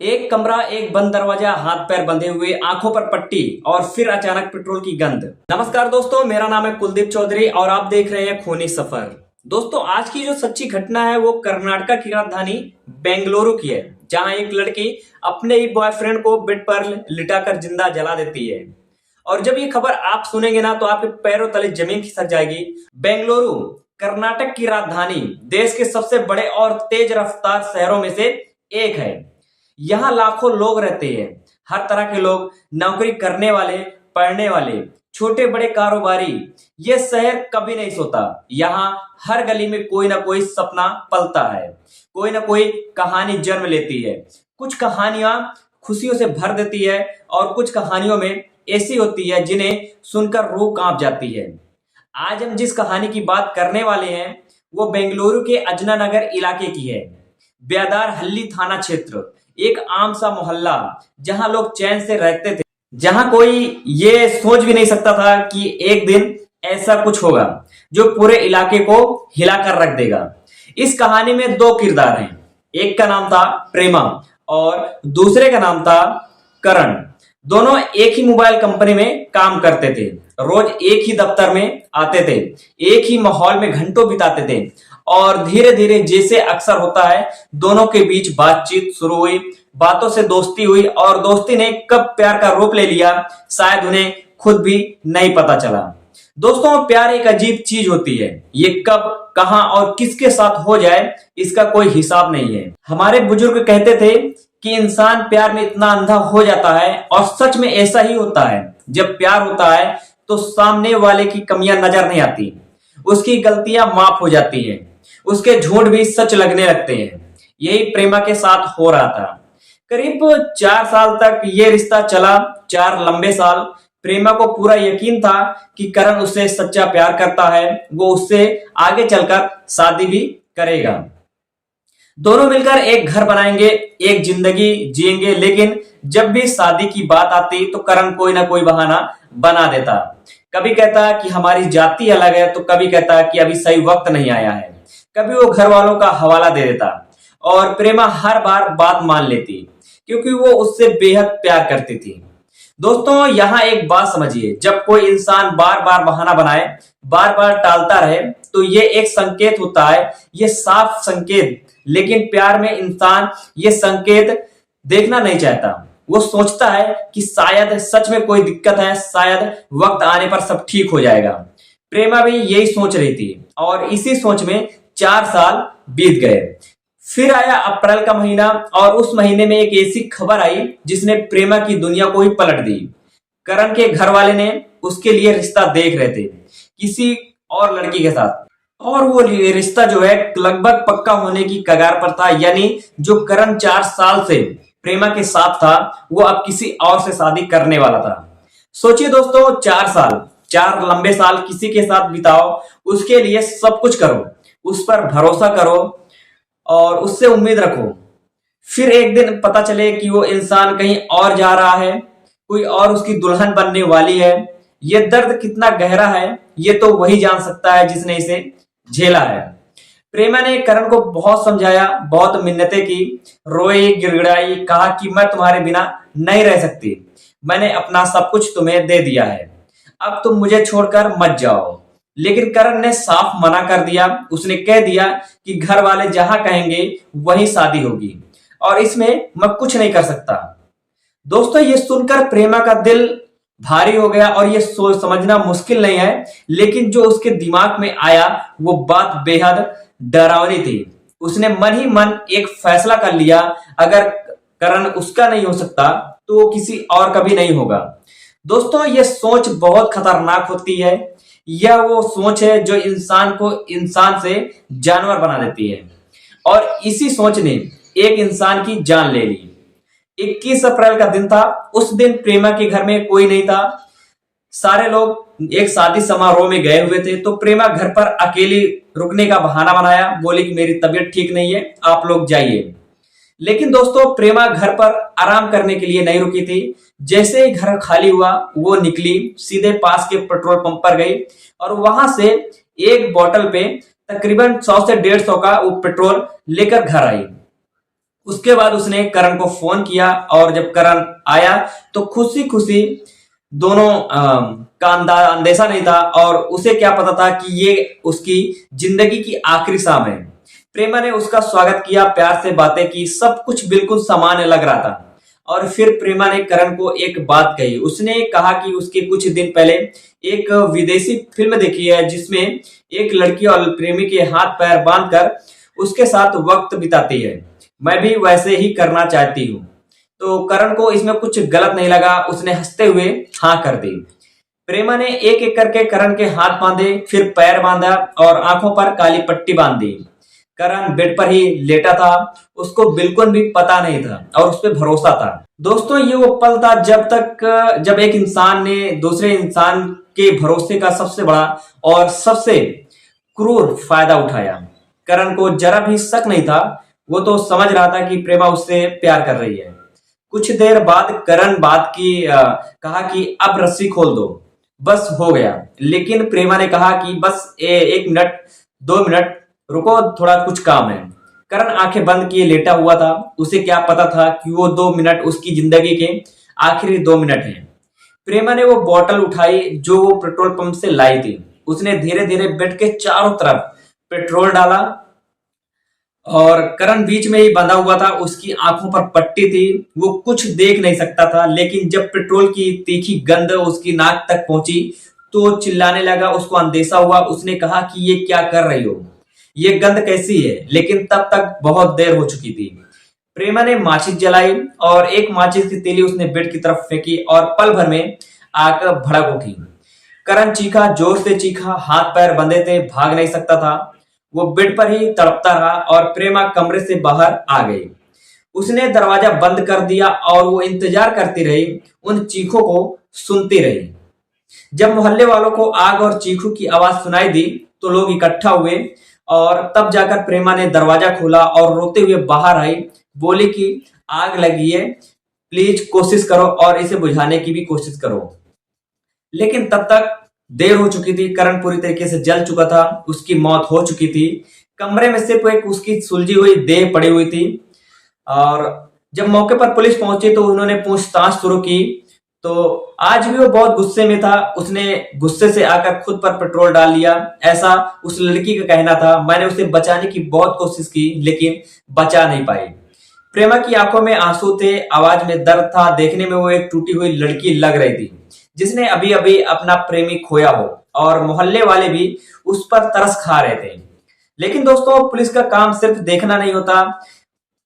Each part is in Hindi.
एक कमरा, एक बंद दरवाजा, हाथ पैर बंधे हुए, आंखों पर पट्टी और फिर अचानक पेट्रोल की गंध। नमस्कार दोस्तों, मेरा नाम है कुलदीप चौधरी और आप देख रहे हैं खूनी सफर। दोस्तों, आज की जो सच्ची घटना है वो कर्नाटक की राजधानी बेंगलुरु की है, जहां एक लड़की अपने ही बॉयफ्रेंड को बेड पर लिटाकर जिंदा जला देती है। और जब ये खबर आप सुनेंगे ना तो आपके पैरों तले जमीन खिसक जाएगी। बेंगलुरु कर्नाटक की राजधानी, देश के सबसे बड़े और तेज रफ्तार शहरों में से एक है। यहाँ लाखों लोग रहते हैं, हर तरह के लोग, नौकरी करने वाले, पढ़ने वाले, छोटे बड़े कारोबारी। ये शहर कभी नहीं सोता। यहाँ हर गली में कोई ना कोई सपना पलता है, कोई ना कोई कहानी जन्म लेती है। कुछ कहानियां खुशियों से भर देती है और कुछ कहानियों में ऐसी होती है जिन्हें सुनकर रूह कांप जाती है। आज हम जिस कहानी की बात करने वाले हैं वो बेंगलुरु के अजना नगर इलाके की है। ब्यादार हल्ली थाना क्षेत्र, एक आम सा मोहल्ला जहां लोग चैन से रहते थे, जहां कोई ये सोच भी नहीं सकता था कि एक दिन ऐसा कुछ होगा जो पूरे इलाके को हिलाकर रख देगा। इस कहानी में दो किरदार हैं, एक का नाम था प्रेमा और दूसरे का नाम था करण। दोनों एक ही मोबाइल कंपनी में काम करते थे, रोज एक ही दफ्तर में आते थे, एक ही माहौल में घंटों बिताते थे। और धीरे धीरे जैसे अक्सर होता है, दोनों के बीच बातचीत शुरू हुई, बातों से दोस्ती हुई और दोस्ती ने कब प्यार का रूप ले लिया शायद उन्हें खुद भी नहीं पता चला। दोस्तों, प्यार एक अजीब चीज होती है। ये कब, कहां और किसके साथ हो जाए इसका कोई हिसाब नहीं है। हमारे बुजुर्ग कहते थे कि इंसान प्यार में इतना अंधा हो जाता है, और सच में ऐसा ही होता है। जब प्यार होता है तो सामने वाले की कमियां नजर नहीं आती, उसकी गलतियां माफ हो जाती हैं, उसके झूठ भी सच लगने लगते हैं। यही प्रेमा के साथ हो रहा था। करीब 4 साल तक ये रिश्ता चला, 4 लंबे साल। प्रेमा को पूरा यकीन था कि करण उससे सच्चा प्यार करता है, वो उससे आगे चलकर शादी भी करेगा। दोनों मिलकर एक घर बनाएंगे, एक जिंदगी जिएंगे। लेकिन जब भी शादी की बात आती तो करण कोई ना कोई बहाना बना देता। कभी कहता कि हमारी जाति अलग है, तो कभी कहता कि अभी सही वक्त नहीं आया है। कभी वो घर वालों का हवाला दे देता और प्रेमा हर बार बात मान लेती, क्योंकि वो उससे बेहद प्यार करती थी। दोस्तों, यहाँ एक बात समझिए, जब कोई इंसान बार बार बहाना बनाए, बार बार टालता रहे, तो ये एक संकेत होता है, ये साफ संकेत। लेकिन प्यार में इंसान ये संकेत देखना नहीं चाहता। वो सोचता है कि शायद सच में कोई दिक्कत है, शायद वक्त आने पर सब ठीक हो जाएगा। प्रेमा भी यही सोच रही थी और इसी सोच में 4 साल बीत गए। फिर आया अप्रैल का महीना और उस महीने में एक ऐसी खबर आई जिसने प्रेमा की दुनिया को ही पलट दी। करण के घर वाले ने उसके लिए रिश्ता देख रहे थे किसी और लड़की के साथ, और वो रिश्ता जो है लगभग पक्का होने की कगार पर था। यानी जो करण 4 साल से प्रेमा के साथ था, वो अब किसी और से शादी करने वाला था। सोचिए दोस्तों, 4 साल, 4 लंबे साल किसी के साथ बिताओ, उसके लिए सब कुछ करो, उस पर भरोसा करो और उससे उम्मीद रखो। फिर एक दिन पता चले कि वो इंसान कहीं और जा रहा है, कोई और उसकी दुल्हन बनने वाली है। ये दर्द कितना गहरा है, ये तो वही जान सकता है जिसने इसे झेला है। प्रेमा ने करण को बहुत समझाया, बहुत मिन्नतें की, रोई, गिड़गिड़ाई, कहा कि मैं तुम्हारे बिना नहीं रह सकती, मैंने अपना सब कुछ तुम्हें दे दिया है, अब तुम मुझे छोड़कर मत जाओ। लेकिन करण ने साफ मना कर दिया। उसने कह दिया कि घर वाले जहां कहेंगे वही शादी होगी और इसमें मैं कुछ नहीं कर सकता। दोस्तों, ये सुनकर प्रेमा का दिल भारी हो गया और ये सोच समझना मुश्किल नहीं है, लेकिन जो उसके दिमाग में आया वो बात बेहद डरावनी थी। उसने मन ही मन एक फैसला कर लिया, अगर करण उसका नहीं हो सकता तो वो किसी और का भी नहीं होगा। दोस्तों, ये सोच बहुत खतरनाक होती है। यह वो सोच है जो इंसान को इंसान से जानवर बना देती है, और इसी सोच ने एक इंसान की जान ले ली। 21 अप्रैल का दिन था। उस दिन प्रेमा के घर में कोई नहीं था, सारे लोग एक शादी समारोह में गए हुए थे। तो प्रेमा घर पर अकेली रुकने का बहाना बनाया, बोली कि मेरी तबीयत ठीक नहीं है, आप लोग जाइए। लेकिन दोस्तों, प्रेमा घर पर आराम करने के लिए नहीं रुकी थी। जैसे ही घर खाली हुआ वो निकली, सीधे पास के पेट्रोल पंप पर गई और वहां से एक बोतल पे तकरीबन 100 से 150 का वो पेट्रोल लेकर घर आई। उसके बाद उसने करण को फोन किया और जब करण आया तो खुशी खुशी दोनों का अंदेशा नहीं था और उसे क्या पता था कि ये उसकी जिंदगी की आखिरी शाम है। प्रेमा ने उसका स्वागत किया, प्यार से बातें की, सब कुछ बिल्कुल सामान्य लग रहा था। और फिर प्रेमा ने करण को एक बात कही। उसने कहा कि उसके कुछ दिन पहले एक विदेशी फिल्म देखी है जिसमें एक लड़की और प्रेमी के हाथ पैर बांधकर उसके साथ वक्त बिताती है। मैं भी वैसे ही करना चाहती हूँ। तो करण को इसमें कुछ गलत नहीं लगा, उसने हंसते हुए हाँ कर दी। प्रेमा ने एक एक करके करण के हाथ बांधे, फिर पैर बांधा और आंखों पर काली पट्टी बांध दी। करण बेड पर ही लेटा था, उसको बिल्कुल भी पता नहीं था और उस पर भरोसा था। दोस्तों, ये वो पल था जब एक इंसान ने दूसरे इंसान के भरोसे का सबसे बड़ा और सबसे क्रूर फायदा उठाया। करण को जरा भी शक नहीं था, वो तो समझ रहा था कि प्रेमा उससे प्यार कर रही है। कुछ देर बाद करण कहा कि अब रस्सी खोल दो, बस हो गया। लेकिन प्रेमा ने कहा कि बस 1 मिनट 2 मिनट रुको, थोड़ा कुछ काम है। करण आंखें बंद किए लेटा हुआ था। उसे क्या पता था कि वो 2 मिनट उसकी जिंदगी के आखिरी 2 मिनट हैं। प्रेमा ने वो बोतल उठाई जो वो पेट्रोल पंप से लाई थी। उसने धीरे धीरे बेड के चारों तरफ पेट्रोल डाला और करण बीच में ही बंधा हुआ था। उसकी आंखों पर पट्टी थी, वो कुछ देख नहीं सकता था। लेकिन जब पेट्रोल की तीखी गंध उसकी नाक तक पहुंची तो चिल्लाने लगा। उसको अंदेशा हुआ। उसने कहा कि ये क्या कर रही हो, ये गंध कैसी है? लेकिन तब तक बहुत देर हो चुकी थी। प्रेमा ने माचिस जलाई और एक माचिस की तीली उसने बेड की तरफ फेंकी और पल भर में आग भड़क उठी। करण चीखा, जोर से चीखा, हाथ पैर बंधे थे, भाग नहीं सकता था। वो बेड पर ही तड़पता रहा और प्रेमा कमरे से बाहर आ गई। उसने दरवाजा बंद कर दिया और वो इंतजार करती रही, उन चीखों को सुनती रही। जब मोहल्ले वालों को आग और चीखों की आवाज सुनाई दी तो लोग इकट्ठा हुए और तब जाकर प्रेमा ने दरवाजा खोला और रोते हुए बाहर आई। बोली कि आग लगी है, प्लीज कोशिश करो और इसे बुझाने की भी कोशिश करो। लेकिन तब तक देर हो चुकी थी। करण पूरी तरीके से जल चुका था, उसकी मौत हो चुकी थी। कमरे में सिर्फ एक उसकी सुलझी हुई देह पड़ी हुई थी। और जब मौके पर पुलिस पहुंची तो उन्होंने पूछताछ शुरू की। तो आज भी वो बहुत गुस्से में था। उसने गुस्से से आकर खुद पर पेट्रोल डाल लिया, ऐसा उस लड़की का कहना था। मैंने उसे बचाने की बहुत कोशिश की लेकिन बचा नहीं पाई। प्रेमा की आंखों में आंसू थे, आवाज में दर्द था। देखने में वो एक टूटी हुई लड़की लग रही थी जिसने अभी अभी अपना प्रेमी खोया हो और मोहल्ले वाले भी उस पर तरस खा रहे थे। लेकिन दोस्तों, पुलिस का काम सिर्फ देखना नहीं होता,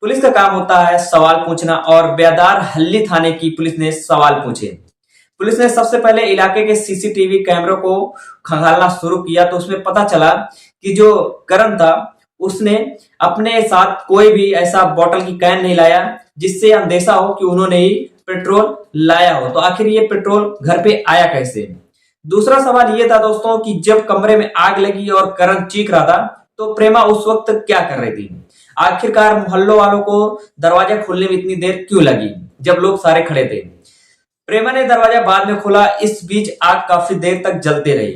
पुलिस का काम होता है सवाल पूछना। और बेदार हल्ली थाने की पुलिस ने सवाल पूछे। पुलिस ने सबसे पहले इलाके के सीसीटीवी कैमरों को खंगालना शुरू किया तो उसमें पता चला कि जो करण था उसने अपने साथ कोई भी ऐसा बोतल की कैन नहीं लाया जिससे अंदेशा हो कि उन्होंने ही पेट्रोल लाया हो। तो आखिर ये पेट्रोल घर पे आया कैसे? दूसरा सवाल ये था दोस्तों कि जब कमरे में आग लगी और करण चीख रहा था तो प्रेमा उस वक्त क्या कर रही थी? आखिरकार मोहल्लों वालों को दरवाजा खोलने में इतनी देर क्यों लगी जब लोग सारे खड़े थे? प्रेमा ने दरवाजा बाद में खोला। इस बीच आग काफी देर तक जलती रही।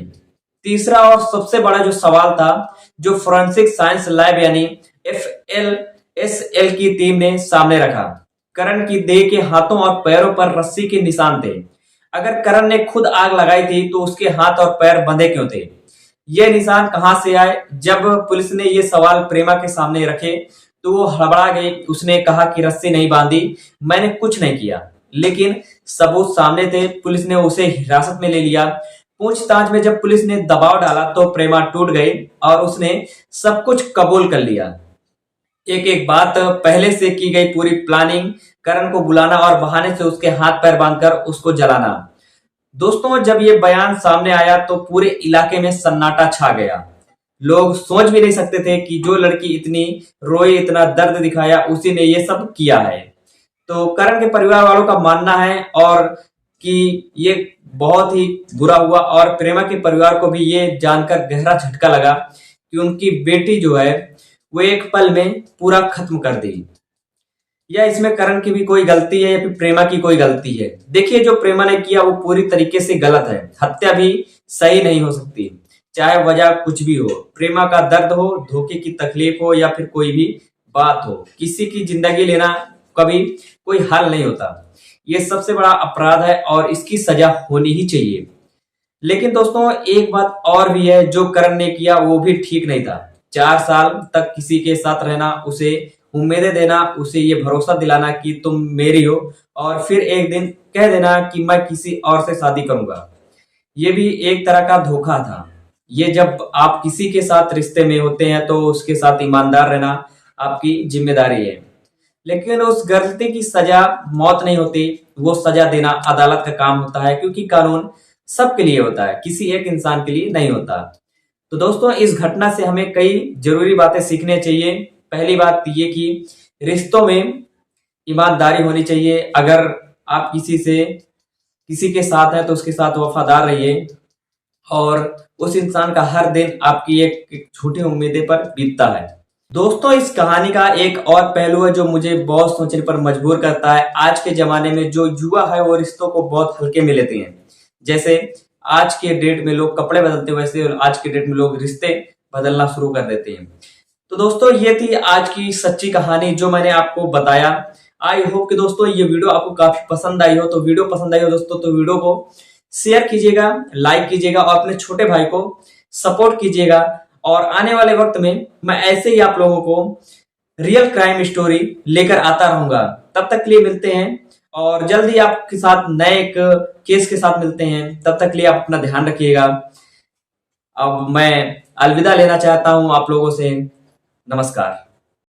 तीसरा और सबसे बड़ा जो सवाल था, जो फोरेंसिक साइंस लैब यानी FLSL की टीम ने सामने रखा। करण की देह के हाथों और पैरों पर रस्सी के निशान थे। अगर करण ने खुद आग लगाई थी तो उसके हाथ और पैर बंधे क्यों थे? ये निशान कहां से आए? जब पुलिस ने ये सवाल प्रेमा के सामने रखे तो वो हड़बड़ा गई। उसने कहा कि रस्सी नहीं बांधी, मैंने कुछ नहीं किया। लेकिन सबूत सामने थे। पुलिस ने उसे हिरासत में ले लिया। पूछताछ में जब पुलिस ने दबाव डाला तो प्रेमा टूट गई और उसने सब कुछ कबूल कर लिया। एक एक बात, पहले से की गई पूरी प्लानिंग, करण को बुलाना और बहाने से उसके हाथ पैर बांधकर उसको जलाना। दोस्तों, जब ये बयान सामने आया तो पूरे इलाके में सन्नाटा छा गया। लोग सोच भी नहीं सकते थे कि जो लड़की इतनी रोई, इतना दर्द दिखाया, उसी ने ये सब किया है। तो करण के परिवार वालों का मानना है और कि ये बहुत ही बुरा हुआ और प्रेमा के परिवार को भी ये जानकर गहरा झटका लगा कि उनकी बेटी जो है वो एक पल में पूरा खत्म कर दी। या इसमें करण की भी कोई गलती है या फिर प्रेमा की कोई गलती है? देखिए, जो प्रेमा ने किया वो पूरी तरीके से गलत है। हत्या भी सही नहीं हो सकती, चाहे वजह कुछ भी हो। प्रेमा का दर्द हो, धोखे की तकलीफ हो या फिर कोई भी बात हो, किसी की जिंदगी लेना कभी कोई हल नहीं होता। ये सबसे बड़ा अपराध है और इसकी सजा होनी ही चाहिए। लेकिन दोस्तों एक बात और भी है, जो करण ने किया वो भी ठीक नहीं था। 4 साल तक किसी के साथ रहना, उसे उम्मीदें देना, उसे ये भरोसा दिलाना कि तुम मेरी हो, और फिर एक दिन कह देना कि मैं किसी और से शादी करूंगा। ये भी एक तरह का धोखा था। ये जब आप किसी के साथ रिश्ते में होते हैं तो उसके साथ ईमानदार रहना आपकी जिम्मेदारी है। लेकिन उस गलती की सजा मौत नहीं होती, वो सजा देना अदालत का काम होता है, क्योंकि कानून सबके लिए होता है, किसी एक इंसान के लिए नहीं होता। तो दोस्तों इस घटना से हमें कई जरूरी बातें सीखने चाहिए। पहली बात ये कि रिश्तों में ईमानदारी होनी चाहिए। अगर आप किसी के साथ हैं तो उसके साथ वफादार रहिए, और उस इंसान का हर दिन आपकी एक छोटी उम्मीदें पर बीतता है। दोस्तों इस कहानी का एक और पहलू है जो मुझे बहुत सोचने पर मजबूर करता है। आज के जमाने में जो युवा है वो रिश्तों को बहुत हल्के में लेते हैं। जैसे आज के डेट में लोग कपड़े बदलते हैं, वैसे आज के डेट में लोग रिश्ते बदलना शुरू कर देते हैं। तो दोस्तों ये थी आज की सच्ची कहानी जो मैंने आपको बताया। आई होप कि दोस्तों ये वीडियो आपको काफी पसंद आई हो। तो वीडियो पसंद आई हो दोस्तों तो वीडियो को शेयर कीजिएगा, लाइक कीजिएगा और अपने छोटे भाई को सपोर्ट कीजिएगा। और आने वाले वक्त में मैं ऐसे ही आप लोगों को रियल क्राइम स्टोरी लेकर आता रहूंगा। तब तक के लिए मिलते हैं, और जल्दी आपके साथ नए एक केस के साथ मिलते हैं। तब तक के लिए आप अपना ध्यान रखिएगा। अब मैं अलविदा लेना चाहता हूं आप लोगों से। नमस्कार।